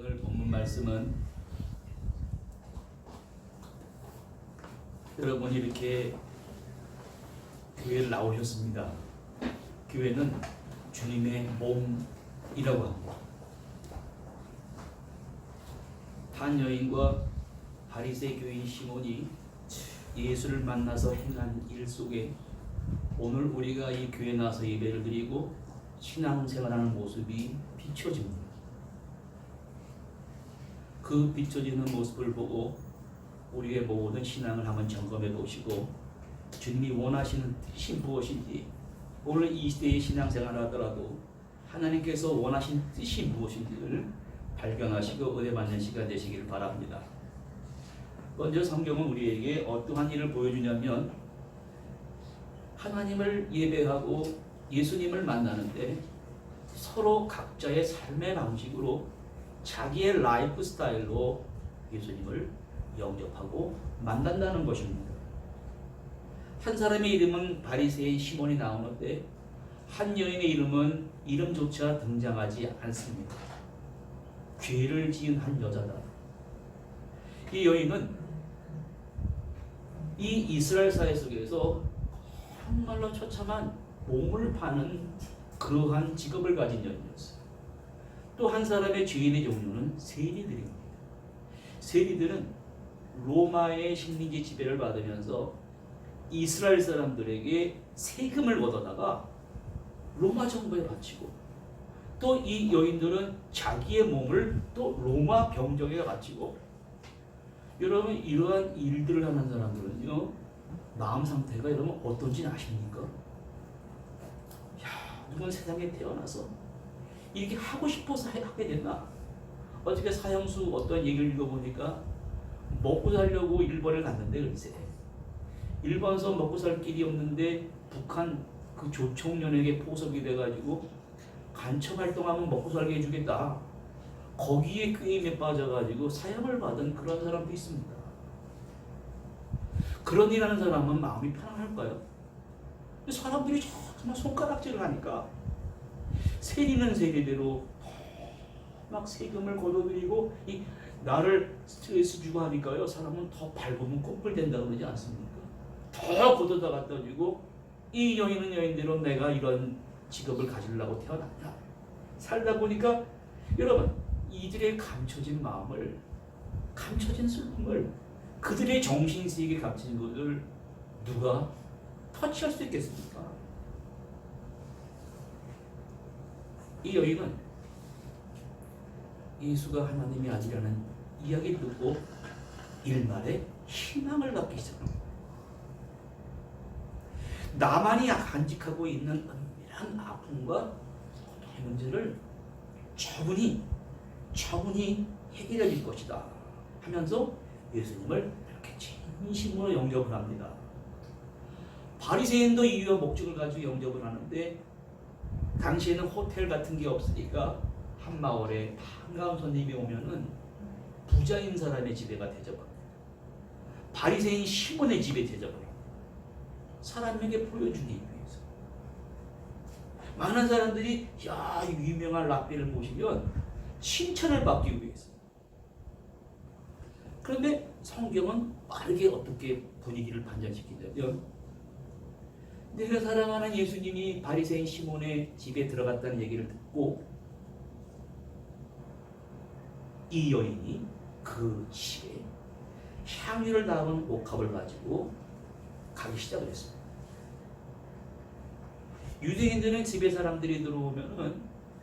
오늘 본문 말씀은 여러분이 이렇게 교회를 나오셨습니다. 교회는 주님의 몸이라고 합니다. 한 여인과 바리새 교인 시몬이 예수를 만나서 행한 일 속에 오늘 우리가 이 교회에 나와서 예배를 드리고 신앙생활하는 모습이 비춰집니다. 그 비춰지는 모습을 보고 우리의 모든 신앙을 한번 점검해 보시고 주님이 원하시는 뜻이 무엇인지, 오늘 이 시대의 신앙생활을 하더라도 하나님께서 원하신 뜻이 무엇인지를 발견하시고 은혜 받는 시간 되시기를 바랍니다. 먼저 성경은 우리에게 어떠한 일을 보여주냐면, 하나님을 예배하고 예수님을 만나는데 서로 각자의 삶의 방식으로 자기의 라이프 스타일로 예수님을 영접하고 만난다는 것입니다. 한 사람의 이름은 바리새인 시몬이 나오는데 한 여인의 이름은 이름조차 등장하지 않습니다. 죄를 지은 한 여자다. 이 여인은 이 이스라엘 사회 속에서 정말로 처참한 몸을 파는 그러한 직업을 가진 여인이었어요. 또 한 사람의 죄인의 종류는 세리들입니다. 세리들은 로마의 식민지 지배를 받으면서 이스라엘 사람들에게 세금을 걷어다가 로마 정부에 바치고, 또 이 여인들은 자기의 몸을 또 로마 병정에 바치고, 여러분 이러한 일들을 하는 사람들은요, 마음 상태가 여러분 어떤지 아십니까? 이건 세상에 태어나서 이렇게 하고 싶어서 하게 됐나? 어떻게 사형수 어떤 얘기를 읽어보니까 먹고 살려고 일본을 갔는데, 글쎄 일본에서 먹고 살 길이 없는데 북한 그 조총련에게 포섭이 돼가지고 간첩 활동하면 먹고 살게 해주겠다, 거기에 게임에 빠져가지고 사형을 받은 그런 사람도 있습니다. 그런 일 하는 사람은 마음이 편안할까요? 사람들이 정말 손가락질을 하니까 세리는 세리대로 막 세금을 걷어들이고 나를 스트레스 주고 하니까요, 사람은 더 밟으면 꼼불 된다고 그러지 않습니까? 더 걷어다 갖다 주고, 이 여인은 여인대로 내가 이런 직업을 가지려고 태어났다. 살다 보니까 여러분, 이들의 감춰진 마음을, 감춰진 슬픔을, 그들의 정신세계에 갇힌 것을 누가 터치할 수 있겠습니까? 이 여인은 예수가 하나님의 아들이라는 이야기를 듣고 일말의 희망을 갖기 시작합니다. 나만이 간직하고 있는 은밀한 아픔과 문제를 차분히 해결해 줄 것이다 하면서 예수님을 이렇게 진심으로 영접을 합니다. 바리새인도 이유와 목적을 가지고 영접을 하는데, 당시에는 호텔 같은 게 없으니까 한 마을에 반가운 손님이 오면은 부자인 사람의 집에가 대접합니다. 바리새인 시몬의 집에 대접을 합니다. 사람에게 보여주기 위해서. 많은 사람들이 유명한 랍비를 모시면 칭찬을 받기 위해서. 그런데 성경은 빠르게 어떻게 분위기를 반전시키냐면, 내가 사랑하는 예수님이 바리새인 시몬의 집에 들어갔다는 얘기를 듣고 이 여인이 그 집에 향유를 담은 옥합을 가지고 가기 시작을 했습니다. 유대인들은 집에 사람들이 들어오면은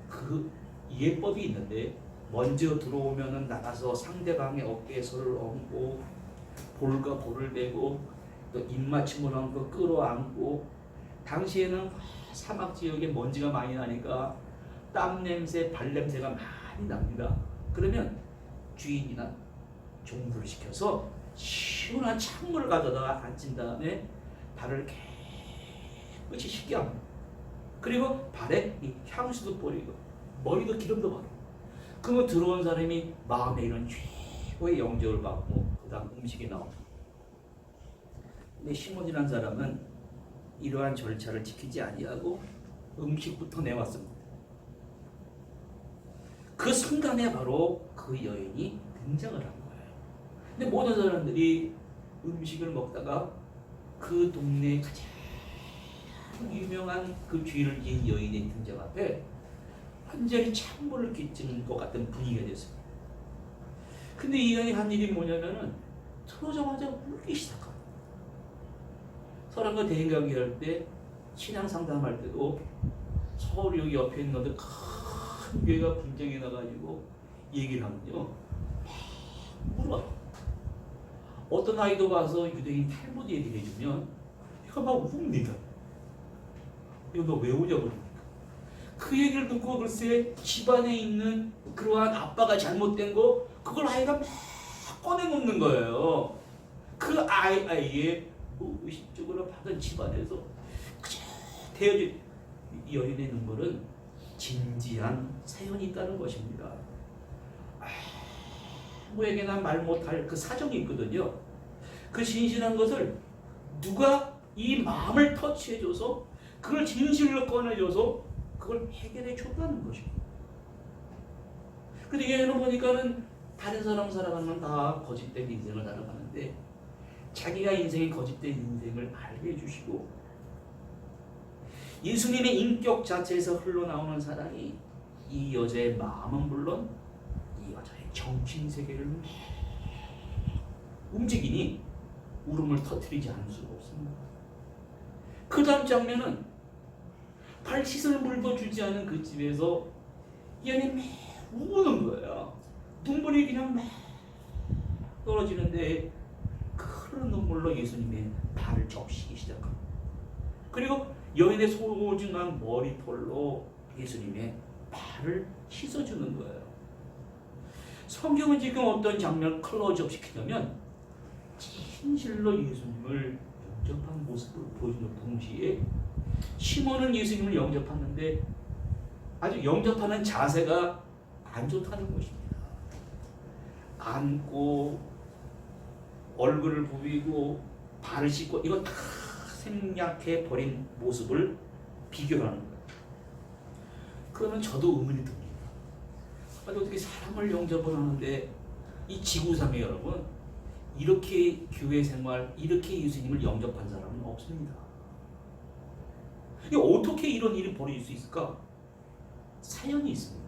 그 예법이 있는데, 먼저 들어오면은 나가서 상대방의 어깨에 손을 얹고 볼과 볼을 대고 또 입맞춤을 한 거 끌어안고, 당시에는 사막 지역에 먼지가 많이 나니까 땀 냄새, 발 냄새가 많이 납니다. 그러면 주인이나 종들을 시켜서 시원한 찬물을 가져다가 앉힌 다음에 발을 깨끗이 씻게 합니다. 그리고 발에 이 향수도 뿌리고 머리도 기름도 바르고, 그러면 들어온 사람이 마음에 이런 최고의 영접을 받고 그 다음 음식이 나옵니다. 근데 시몬이라는 사람은 이러한 절차를 지키지 아니하고 음식부터 내왔습니다. 그 그 순간에 바로 그 여인이 등장을 한 거예요. 근데 모든 사람들이 음식을 먹다가 그 동네에 가장 유명한 그 죄를 지은 여인의 등장 앞에 완전히 찬물을 끼치는 것 같은 분위기가 됐습니다. 근데 이 여인이 한 일이 뭐냐면은 들어오자마자 울기 시작합니다. 사람과 대인관계할 때 신앙 상담할 때도 서울 여기 옆에 있는 것들 큰 교회가 분쟁이 나가지고 얘기를 하면요 막 울어. 어떤 아이도 가서 유대인 탈무드 얘기를 해주면 얘가 막 웁니다. 이거 너 왜 우냐고 그러니까. 그 얘기를 듣고 글쎄 집안에 있는 그러한 아빠가 잘못된 거 그걸 아이가 막 꺼내놓는 거예요. 그 아이의 의식적으로 받은 집안에서 그저 대여진 이 여인의 눈물은 진지한 사연이 있다는 것입니다. 아무에게나 말 못할 그 사정이 있거든요. 그 진실한 것을 누가 이 마음을 터치해줘서 그걸 진실로 꺼내줘서 그걸 해결해 줬다는 것입니다. 근데 얘는 보니까는 다른 사람 살아가는 건 다 거짓된 인생을 살아가는데 자기가 인생이 거짓된 인생을 알게 해주시고 예수님의 인격 자체에서 흘러나오는 사랑이 이 여자의 마음은 물론 이 여자의 정신세계를 움직이니 울음을 터뜨리지 않을 수가 없습니다. 그 다음 장면은 발 씻을 물도 주지 않은 그 집에서 이 여인이 막 우는 거예요. 눈물이 그냥 막 떨어지는데 그 흐르는 눈물로 예수님의 발을 적시기 시작합니다. 그리고 여인의 소중한 머리털로 예수님의 발을 씻어주는 거예요. 성경은 지금 어떤 장면을 클로즈업 시키냐면 진실로 예수님을 영접한 모습을 보여주는 동시에 시몬은 예수님을 영접하는데 아주 영접하는 자세가 안 좋다는 것입니다. 안고 얼굴을 부비고 발을 씻고 이거 다 생략해 버린 모습을 비교하는 거예요. 그러면 저도 의문이 듭니다. 아니 어떻게 사람을 영접을 하는데 이 지구상에 여러분 이렇게 교회 생활 이렇게 예수님을 영접한 사람은 없습니다. 어떻게 이런 일이 벌어질 수 있을까? 사연이 있습니다.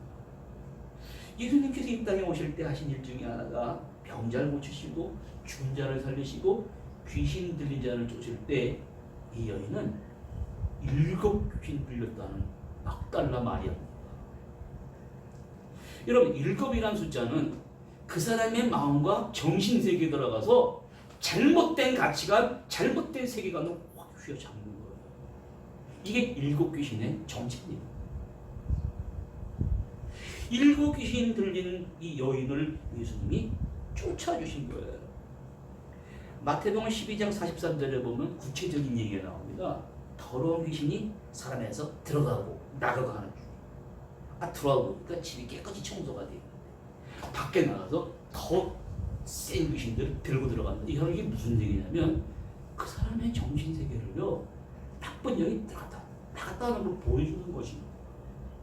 예수님께서 이 땅에 오실 때 하신 일 중에 하나가 병자를 고치시고 죽은 자를 살리시고 귀신 들린 자를 쫓을 때 이 여인은 7 귀신 들렸다는 막달라 마리아입니다. 여러분 7이라는 숫자는 그 사람의 마음과 정신세계에 들어가서 잘못된 가치관, 잘못된 세계관을 확 휘어잡는 거예요. 이게 7 귀신의 정체입니다. 7 귀신 들린 이 여인을 예수님이 쫓아주신 거예요. 마태복음 12장 43절에 보면 구체적인 얘기가 나옵니다. 더러운 귀신이 사람에서 들어가고 나가고 하는 중. 들어가고 보니까 집이 깨끗이 청소가 되어 있는데 밖에 나가서 더 센 귀신들을 들고 들어갔는데 이게 무슨 얘기냐면 그 사람의 정신세계를요 나쁜 영이 들어갔다 나갔다 하는 걸 보여주는 것입니다.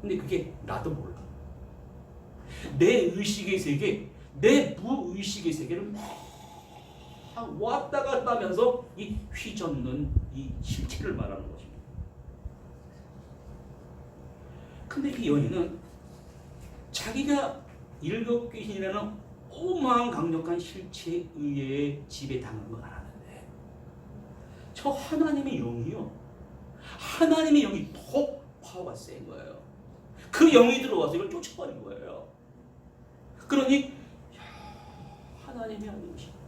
근데 그게 나도 몰라. 내 의식의 세계, 내 무의식의 세계를 막 왔다 갔다 하면서 이 휘젓는 이 실체를 말하는 것입니다. 근데 그 여인은 자기가 7 귀신이라는 어마어마한 강력한 실체에 의해 지배당한 걸 알았는데 저 하나님의 영이요. 하나님의 영이 더 파워가 센 거예요. 그 영이 들어와서 이걸 쫓아버린 거예요. 그러니 하나님이 아닌 것입니다.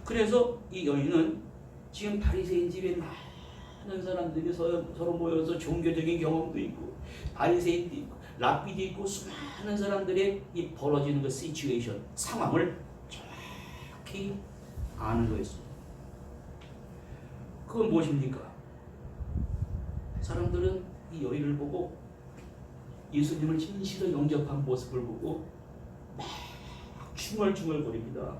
그래서 이 여인은 지금 바리새인 집에 많은 사람들이 서로 모여서 종교적인 경험도 있고 바리새인도 있고 랍비도 있고 수많은 사람들의 이 벌어지는 그 시츄에이션 상황을 정확히 아는 거였습니다. 그건 무엇입니까? 사람들은 이 여인을 보고 예수님을 진실로 영접한 모습을 보고 막 중얼중얼거립니다.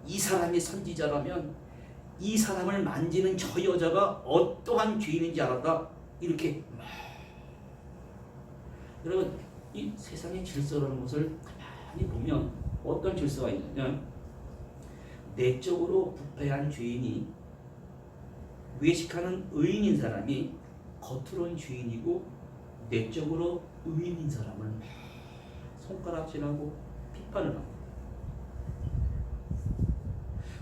이 사람이 선지자라면 이 사람을 만지는 저 여자가 어떠한 죄인인지 알았다. 이렇게 여러분 이 세상의 질서라는 것을 가만히 보면 어떤 질서가 있냐면 내적으로 부패한 죄인이 외식하는 의인인 사람이 겉으로는 죄인이고 내적으로 의인인 사람을 손가락질하고 비판을 합니다.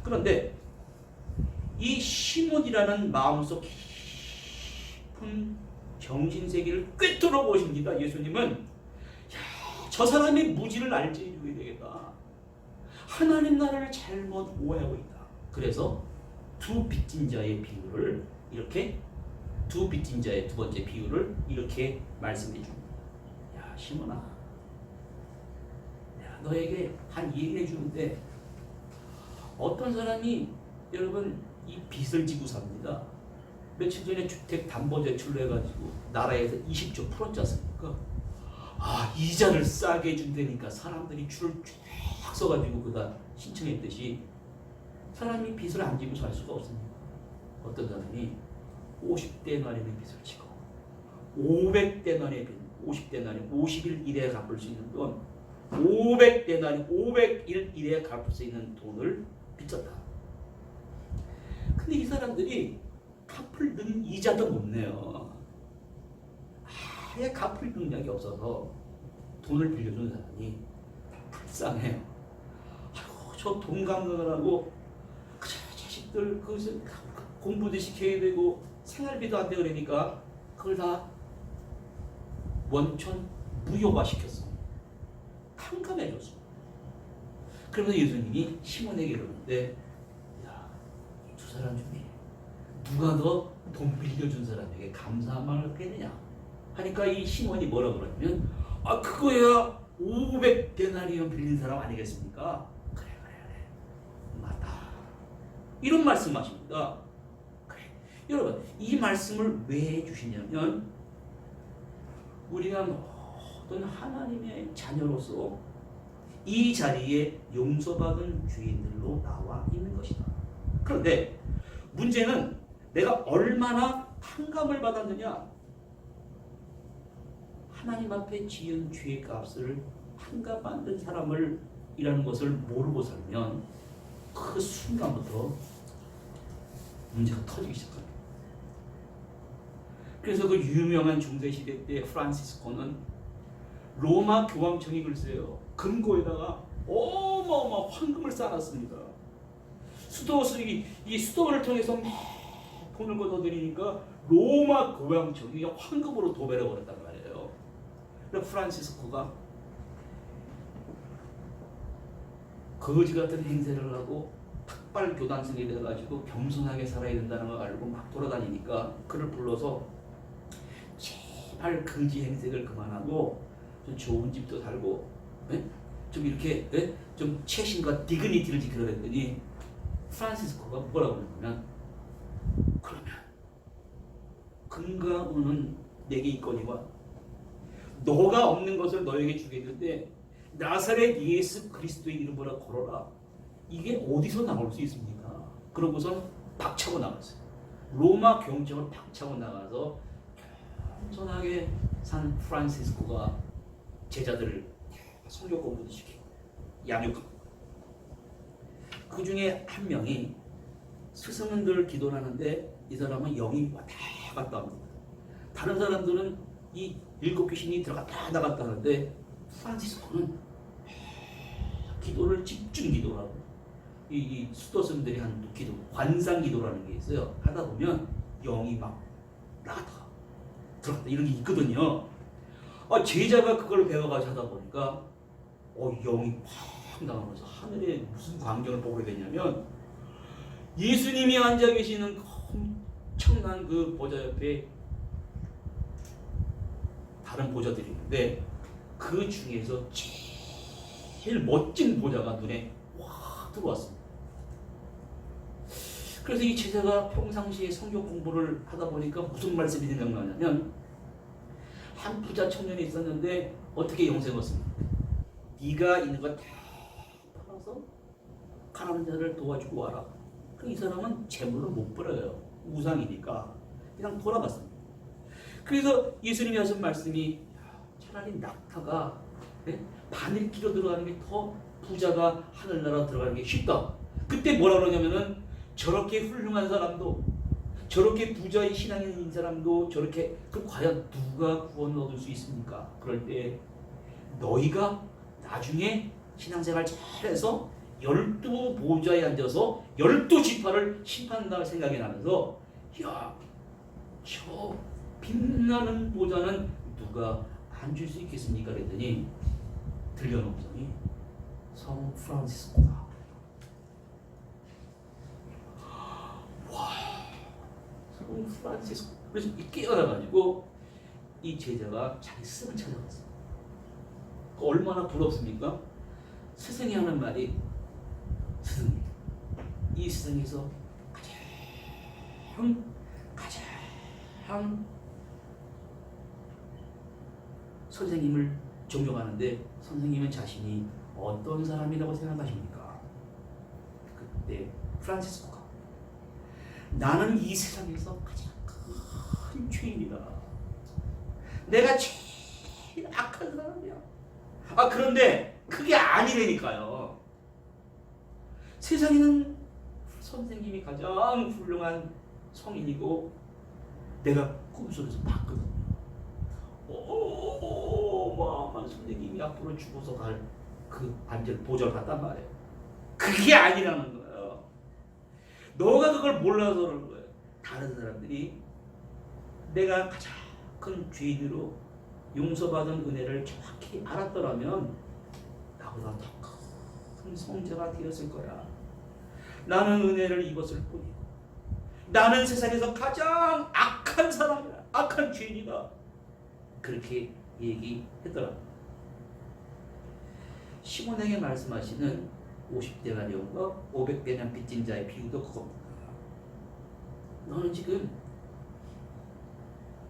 그런데 이 시몬이라는 마음속 깊은 정신세계를 꿰뚫어 보십니다. 예수님은 저 사람의 무지를 알지 해줘야 되겠다. 하나님 나라를 잘못 오해하고 있다. 그래서 두 빚진 자의 비유를 이렇게 두 빚진 자의 두 번째 비유를 이렇게 말씀해 줍니다. 야 시몬아, 내가 너에게 한 얘기를 해주는데 어떤 사람이 여러분 이 빚을 지고 삽니다. 며칠 전에 주택담보대출로 해가지고 나라에서 20조 풀었지 않습니까? 이자를 싸게 준다니까 사람들이 줄을 쫙 서가지고 그다 신청했듯이 사람이 빚을 안 지고 살 수가 없습니다. 어떤 사람이 50데나리의 빚을 지고 500데나리의 빚, 50데나리, 50일 이내에 갚을 수 있는 돈, 500데나리, 500일 이내에 갚을 수 있는 돈을 빚졌다. 근데 이 사람들이 갚을 는 이자도 못 내요. 아예 갚을 능력이 없어서 돈을 빌려준 사람이 불쌍해요. 아이고 저 돈 감당을 그 자식들 그것을 공부도 시켜야 되고 생활비도 안 되고 그러니까 그걸 다 원천 무효화 시켰어. 탕감해줬어. 그러면서 예수님이 시몬에게 이러는데 두 사람 중에 누가 너 돈 빌려준 사람에게 감사한 말을 했느냐 하니까 이 시몬이 뭐라 그러냐면 그거야 500데나리온 빌린 사람 아니겠습니까? 그래 맞다 이런 말씀하십니다. 그래. 여러분 이 말씀을 왜 해주시냐면 우리가 모든 하나님의 자녀로서 이 자리에 용서받은 죄인들로 나와 있는 것이다. 그런데 문제는 내가 얼마나 탕감을 받았느냐. 하나님 앞에 지은 죄의 값을 탕감받는 사람을 이라는 것을 모르고 살면 그 순간부터 문제가 터지기 시작합니다. 그래서 그 유명한 중세시대 때 프란시스코는 로마 교황청이 글쎄요 금고에다가 어마어마 황금을 쌓았습니다. 이 수도를 통해서 막 돈을 걷어들이니까 로마 교황청이 황금으로 도배를 버렸단 말이에요. 그래서 프란시스코가 거지 같은 행세를 하고 탁발 교단생이 돼가지고 겸손하게 살아야 된다는 걸 알고 막 돌아다니니까 그를 불러서 제발 거지 행색을 그만하고 좀 좋은 집도 살고 좀 이렇게 좀 체신과 디그니티를 지키라 했더니 프란시스코가 뭐라고 그러냐면 그러면 금과 은은 내게 있거니와 너가 없는 것을 너에게 주겠는데 나사렛 예수 그리스도의 이름으로 걸어라. 이게 어디서 나올 수 있습니까? 그러고선 박차고 나갔어요. 로마 경정을 박차고 나가서 겸손하게 산 프란시스코가 제자들을 성경 공부도 시키고 양육하고 그 중에 한 명이 스승들 기도를 하는데 이 사람은 영이 왔다 갔다 합니다. 다른 사람들은 이 일곱 귀신이 들어갔다 나갔다 하는데 프란시스코는 기도를 집중 기도를 하고 이 수도승들이 하는 기도 관상 기도라는 게 있어요. 하다 보면 영이 막 나갔다 들어갔다 이런 게 있거든요. 제자가 그걸 배워가지고 하다 보니까 영이 팍 나가면서 하늘에 무슨 광경을 보게 되냐면 예수님이 앉아 계시는 엄청난 그 보좌 옆에 다른 보좌들이 있는데 그 중에서 제일 멋진 보좌가 눈에 확 들어왔습니다. 그래서 이 제자가 평상시에 성경 공부를 하다 보니까 무슨 말씀이 생각나냐면 한 부자 청년이 있었는데 어떻게 영생했습니까? 네가 있는 거 다 팔아서 가난한 자를 도와주고 와라. 이 사람은 재물을 못 벌어요. 우상이니까 그냥 돌아갔습니다. 그래서 예수님이 하신 말씀이 참 차라리 낙타가 바늘 끼러 들어가는 게 더 부자가 하늘나라 들어가는 게 쉽다. 그때 뭐라 그러냐면은 저렇게 훌륭한 사람도 저렇게 부자의 신앙이 있는 사람도 저렇게 그 과연 누가 구원을 얻을 수 있습니까? 그럴 때 너희가 나중에 신앙생활 잘해서 12보좌에 앉아서 12지파를 심판한다는 생각이 나면서 야, 저 빛나는 보좌는 누가 앉을 수 있겠습니까? 그랬더니 들려온 음성이 성 프란시스코다. 와, 성 프란시스코. 그래서 깨어나가지고 이 제자가 자기 스승을 찾아갔어. 얼마나 부럽습니까? 스승이 하는 말이 스승님, 이 세상에서 가장 선생님을 존경하는데 선생님은 자신이 어떤 사람이라고 생각하십니까? 그때 프란시스코가 나는 이 세상에서 가장 큰 죄인이다. 내가 제일 악한 사람이야. 그런데 그게 아니라니까요. 세상에는 선생님이 가장 훌륭한 성인이고 내가 꿈속에서 봤거든요. 어마어마한 선생님이 앞으로 죽어서 갈 그 안전 보좌를 갔단 말이에요. 그게 아니라는 거예요. 너가 그걸 몰라서 그런 거예요. 다른 사람들이 내가 가장 큰 죄인으로 용서받은 은혜를 정확히 알았더라면 나보다 더 큰 성자가 되었을 거야. 나는 은혜를 입었을 뿐이고 나는 세상에서 가장 악한 사람이야. 악한 죄인이다. 그렇게 얘기했더라. 시몬에게 말씀하시는 50데나리온과 500데나리온 빚진 자의 비유도 그겁니다. 너는 지금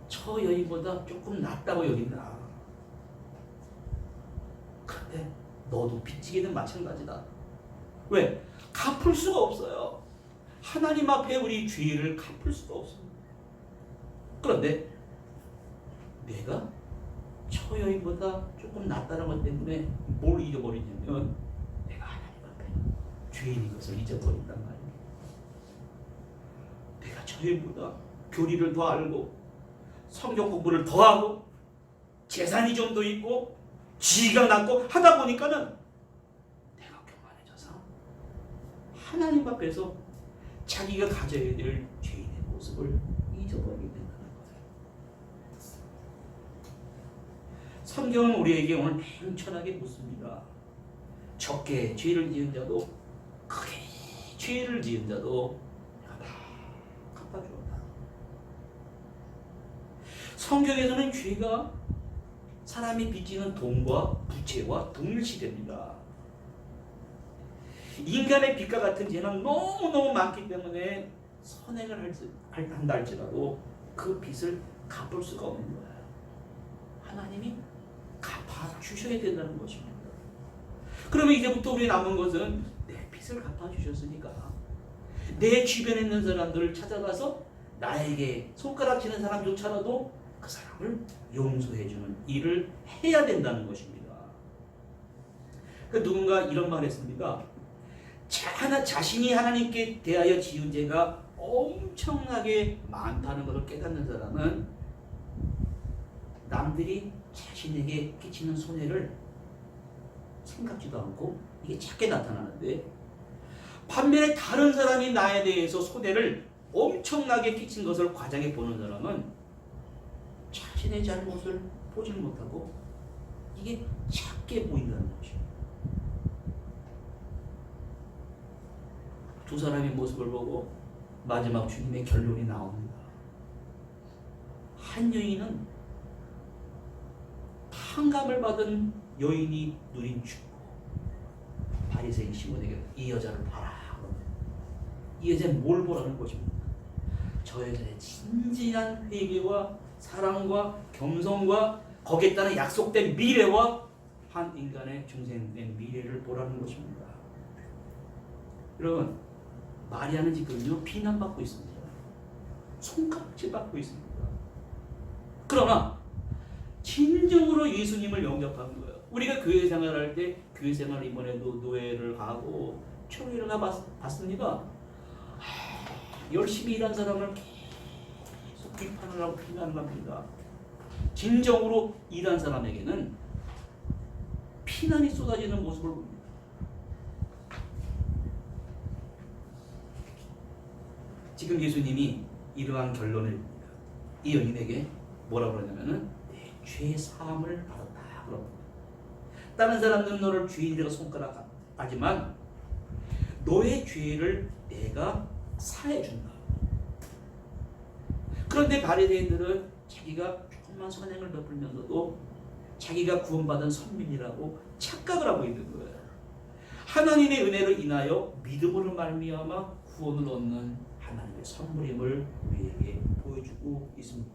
저 여인보다 조금 낫다고 여긴다. 그런데 너도 빚지기는 마찬가지다. 왜? 갚을 수가 없어요. 하나님 앞에 우리 죄를 갚을 수가 없습니다. 그런데 내가 저 여인보다 조금 낫다는 것 때문에 뭘 잊어버리냐면 내가 하나님 앞에 죄인인 것을 잊어버린단 말이에요. 내가 저 여인보다 교리를 더 알고 성경 공부를 더 하고 재산이 좀 더 있고 지위가 낮고 하다 보니까는 내가 교만해져서 하나님 앞에서 자기가 가져야 될 죄인의 모습을 잊어버리게 된다는 거예요. 성경은 우리에게 오늘 냉철하게 묻습니다. 적게 죄를 지은 자도 크게 죄를 지은 자도 내가 다 갚아주었다. 성경에서는 죄가 사람이 빚지는 돈과 부채와 동일시됩니다. 인간의 빚과 같은 죄는 너무너무 많기 때문에 선행을 한다 할지라도 그 빚을 갚을 수가 없는 거예요. 하나님이 갚아주셔야 된다는 것입니다. 그러면 이제부터 우리 남은 것은 내 빚을 갚아주셨으니까 내 주변에 있는 사람들을 찾아가서 나에게 손가락치는 사람조차라도 그 사람을 용서해주는 일을 해야 된다는 것입니다. 누군가 이런 말 했습니다. 자신이 하나님께 대하여 지은 죄가 엄청나게 많다는 것을 깨닫는 사람은 남들이 자신에게 끼치는 손해를 생각지도 않고 이게 작게 나타나는데, 반면에 다른 사람이 나에 대해서 손해를 엄청나게 끼친 것을 과장해 보는 사람은 자신의 잘못을 보지 못하고 이게 작게 보인다는 것이에요. 두 사람의 모습을 보고 마지막 주님의 결론이 나옵니다. 한 여인은 탕감을 받은 여인이 누린 축복. 바리새인 시몬에게 이 여자를 봐라. 이 여자는 뭘 보라는 것입니까? 저 여자의 진지한 회개와 사랑과 겸손과 거기에 따른 약속된 미래와 한 인간의 중생된 미래를 보라는 것입니다. 여러분, 마리아는 지금요 비난받고 있습니다. 손가락질 받고 있습니다. 그러나 진정으로 예수님을 영접한 거예요. 우리가 교회 생활할 때 교회 생활 이번에도 노예를 가고 초회를 가봤습니다. 열심히 일한 사람을 계속 비판을 하고 비난을 합니다. 진정으로 일한 사람에게는 피난이 쏟아지는 모습을 봅니다. 지금 예수님이 이러한 결론을 냅니다. 이 여인에게 뭐라고 그러냐면은 내 죄 사함을 받았다 그럽니다. 다른 사람들은 너를 죄인이라고 손가락하지만 너의 죄를 내가 사해준다. 그런데 바리새인들은 자기가 조금만 선행을 베풀면서도 자기가 구원받은 선민이라고 착각을 하고 있는 거예요. 하나님의 은혜로 인하여 믿음으로 말미암아 구원을 얻는 하나님의 선물임을 우리에게 보여주고 있습니다.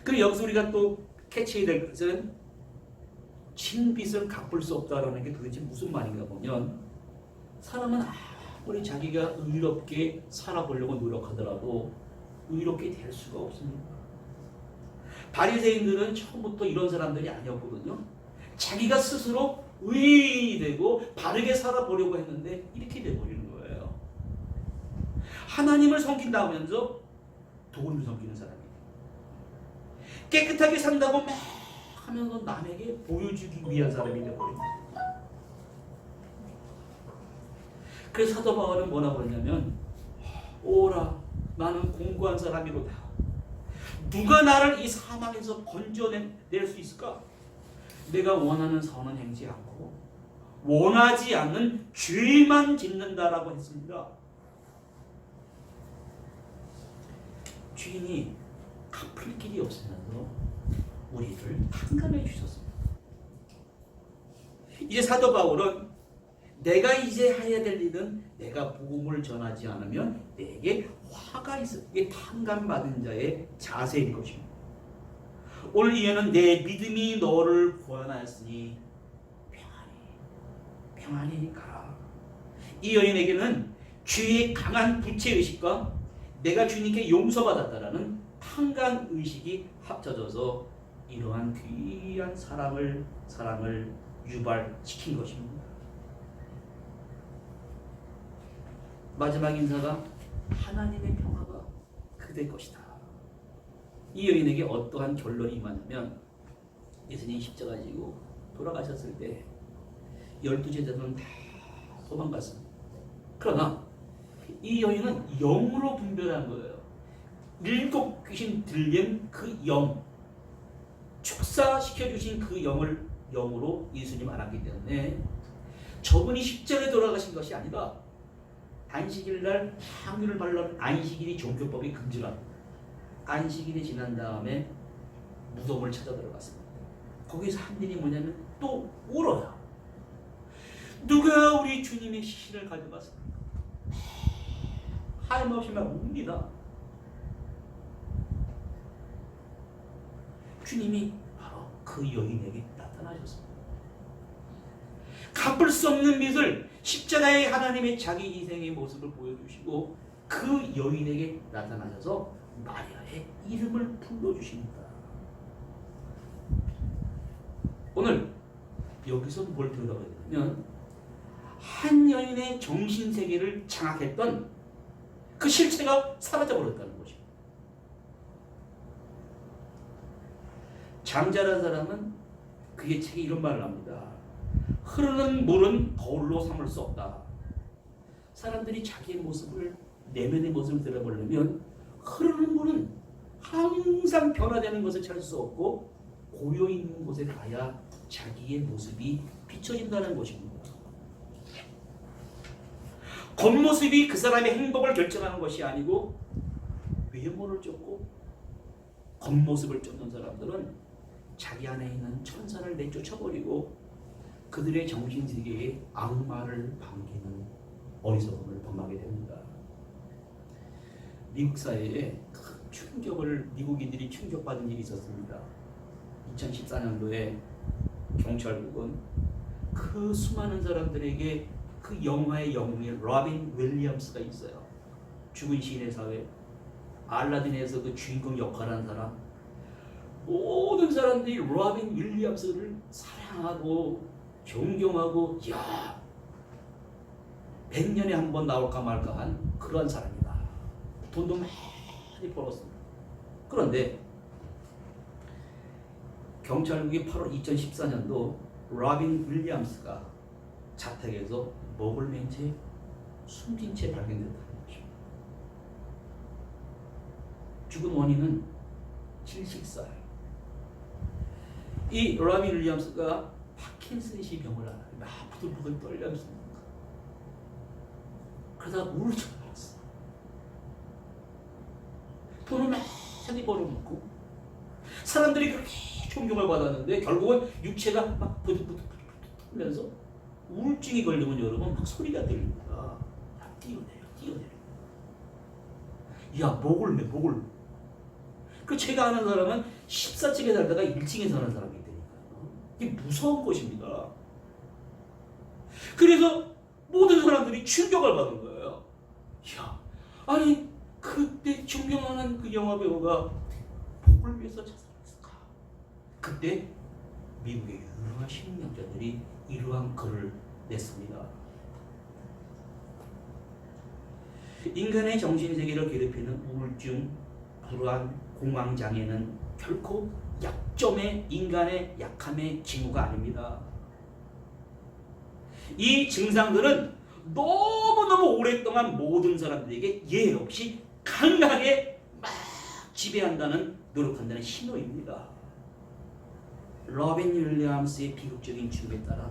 그리고 여기서 우리가 또 캐치해야 될 것은 진 빚을 갚을 수 없다라는 게 도대체 무슨 말인가 보면 사람은 아무리 자기가 의롭게 살아보려고 노력하더라도 의롭게 될 수가 없습니다. 바리새인들은 처음부터 이런 사람들이 아니었거든요. 자기가 스스로 의인이 되고 바르게 살아보려고 했는데 이렇게 돼버리는 거예요. 하나님을 섬긴다면서 돈을 섬기는 사람이에요. 깨끗하게 산다고 막 하면서 남에게 보여주기 위한 사람이 되어버립니다. 그래서 사도 바울은 뭐라고 했냐면 오라 나는 공고한 사람이로다. 누가 나를 이 사망에서 건져낼 수 있을까? 내가 원하는 선은 행치 않고 원하지 않는 죄만 짓는다라고 했습니다. 주인이 갚을 길이 없으면서 우리를 탕감해 주셨습니다. 이제 사도 바울은 내가 이제 해야 될 일은 내가 복음을 전하지 않으면 내게 화가 있어. 이게 탕감받은 자의 자세인 것입니다. 오늘 이해는 내 믿음이 너를 구원하였으니 평안히 가라. 이 여인에게는 주의 강한 부채의식과 내가 주님께 용서받았다라는 탕감의식이 합쳐져서 이러한 귀한 사랑을 유발시킨 것입니다. 마지막 인사가 하나님의 평화가 그대 것이다. 이 여인에게 어떠한 결론이 임하냐면 예수님이 십자가 지고 돌아가셨을 때 12제자들은 다 도망갔습니다. 그러나 이 여인은 영으로 분별한 거예요. 7 귀신 들린 그 영, 축사시켜주신 그 영을 영으로 예수님 알았기 때문에 저분이 십자가에 돌아가신 것이 아니라 안식일날 향유를 발라는 안식일이 종교법이 금지랍니다. 안식일이 지난 다음에 무덤을 찾아 들어갔습니다. 거기서 한 일이 뭐냐면 또 울어요. 누가 우리 주님의 시신을 가져갔습니까? 하염없이 막 웁니다. 주님이 바로 그 여인에게 나타나셨습니다. 갚을 수 없는 빚을 십자가의 하나님의 자기 희생의 모습을 보여주시고 그 여인에게 나타나셔서 마리아의 이름을 불러주십니다. 오늘 여기서 뭘 들어가야 되냐면 한 여인의 정신세계를 장악했던 그 실체가 사라져버렸다는 것입니다. 장자라는 사람은 그의 책에 이런 말을 합니다. 흐르는 물은 거울로 삼을 수 없다. 사람들이 자기의 모습을 내면의 모습을 들어보려면 흐르는 물은 항상 변화되는 것을 찾을 수 없고 고여있는 곳에 가야 자기의 모습이 비춰진다는 것입니다. 겉모습이 그 사람의 행복을 결정하는 것이 아니고 외모를 쫓고 겉모습을 쫓는 사람들은 자기 안에 있는 천사를 내쫓아버리고 그들의 정신세계에 악마를 반기는 어리석음을 범하게 됩니다. 미국 사회에 큰 충격을 미국인들이 충격받은 일이 있었습니다. 2014년도에 경찰국은 그 수많은 사람들에게 그 영화의 영웅인 로빈 윌리엄스가 있어요. 죽은 시인의 사회, 알라딘에서 그 주인공 역할을 한 사람, 모든 사람들이 로빈 윌리엄스를 사랑하고 존경하고, 야, 100년에 한 번 나올까 말까 한 그런 사람이다. 돈도 많이 벌었습니다. 그런데 경찰국이 8월 2014년도 로빈 윌리엄스가 자택에서 목을 맨 채 숨진 채 발견됐다는 거죠. 죽은 원인은 질식사예요. 이 로빈 윌리엄스가 파킨슨시 병을 앓아요. 막 부들부들 떨면서 그러다 우울증을 앓았어. 돈을 많이 벌어놓고 사람들이 그렇게 존경을 받았는데 결국은 육체가 막 부들부들 떨면서 우울증이 걸리면 여러분 막 소리가 들립니다. 야, 뛰어내려. 야, 목을 내. 그 제가 아는 사람은 14층에 살다가 1층에 사는 사람이 되니까요. 이게 무서운 것입니다. 그래서 모든 사람들이 충격을 받은 거예요. 야, 아니 그때 존경하는 그 영화 배우가 목을 위해서 자살했을까? 그때 미국의 유명한 심리학자들이 이러한 글을 냈습니다. 인간의 정신세계를 괴롭히는 우울증, 불안, 공황장애는 결코 약점의 인간의 약함의 징후가 아닙니다. 이 증상들은 너무너무 오랫동안 모든 사람들에게 예외 없이 강하게 막 지배한다는, 노력한다는 신호입니다. 로빈 윌리엄스의 비극적인 죽음에 따라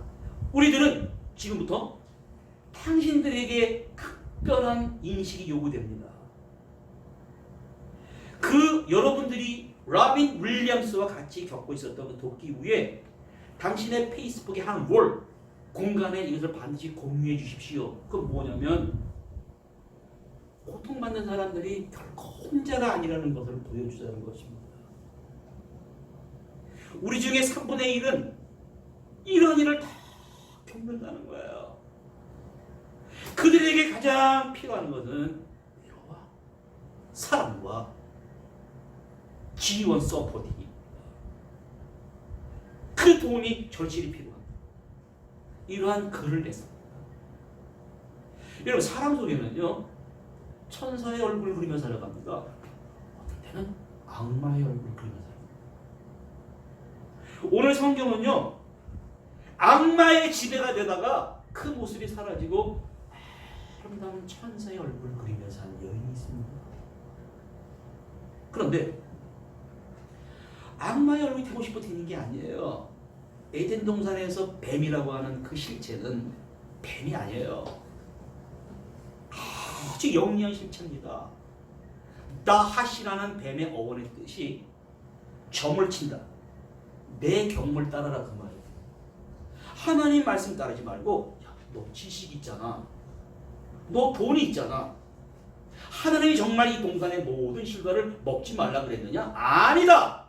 우리들은 지금부터 당신들에게 특별한 인식이 요구됩니다. 그 여러분들이 로빈 윌리엄스와 같이 겪고 있었던 그 돕기 위해 당신의 페이스북의 한 월 공간에 이것을 반드시 공유해 주십시오. 그건 뭐냐면 고통받는 사람들이 결코 혼자가 아니라는 것을 보여주자는 것입니다. 우리 중에 3분의 1은 이런 일을 다 겪는다는 거예요. 그들에게 가장 필요한 것은 위로와 사랑과 지원 서포팅입니다. 그 도움이 절실히 필요합니다. 이러한 글을 냈습니다. 여러분, 사람 속에는요 천사의 얼굴을 그리며 살아갑니다. 어떤 때는 악마의 얼굴을 그리며 살아갑니다. 오늘 성경은요 악마의 지배가 되다가 그 모습이 사라지고 아름다운 천사의 얼굴을 그리며 산 여인이 있습니다. 그런데 악마의 얼굴이 되고 싶어 되는 게 아니에요. 에덴 동산에서 뱀이라고 하는 그 실체는 뱀이 아니에요. 아주 영리한 실체입니다. 나하시라는 뱀의 어원의 뜻이 점을 친다. 내 경물 따라라 그 말이에요. 하나님 말씀 따르지 말고, 야, 너 지식 있잖아. 너 돈이 있잖아. 하나님이 정말 이 동산의 모든 실과를 먹지 말라 그랬느냐? 아니다.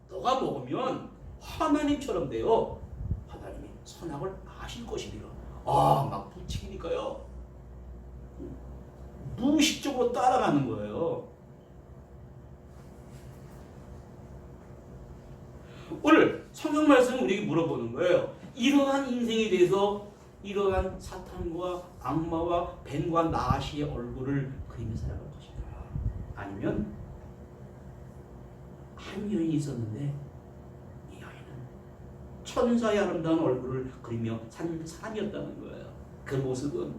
너가 먹으면 하나님처럼 돼요. 하나님이 선악을 아실 것이니라. 막 부치니까요. 무의식적으로 따라가는 거예요. 오늘 성경 말씀은 우리에게 물어보는 거예요. 이러한 인생에 대해서 이러한 사탄과 악마와 뱀과 나시의 얼굴을 그리며 살아갈 것인가? 아니면 한 여인이 있었는데 이 여인은 천사의 아름다운 얼굴을 그리며 산 사람이었다는 거예요. 그 모습은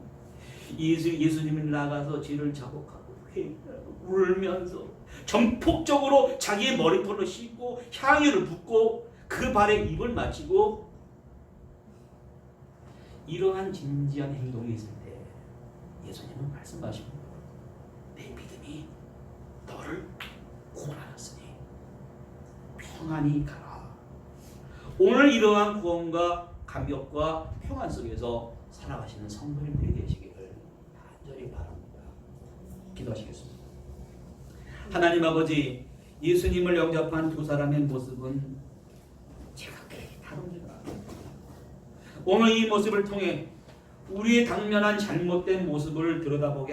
예수님을 나가서 죄를 자복하고 회개하고 울면서 전폭적으로 자기의 머리털을 씻고 향유를 붓고 그 발에 입을 맞추고 이러한 진지한 행동이 있을 때 예수님은 말씀하십니다. 내 믿음이 너를 구원하였으니 평안히 가라. 오늘 이러한 구원과 감격과 평안 속에서 살아가시는 성도님들이 되시기를 간절히 바랍니다. 기도하시겠습니다. 하나님 아버지, 예수님을 영접한 두 사람의 모습은 제각기 다릅니다. 오늘 이 모습을 통해 우리의 당면한 잘못된 모습을 들여다보게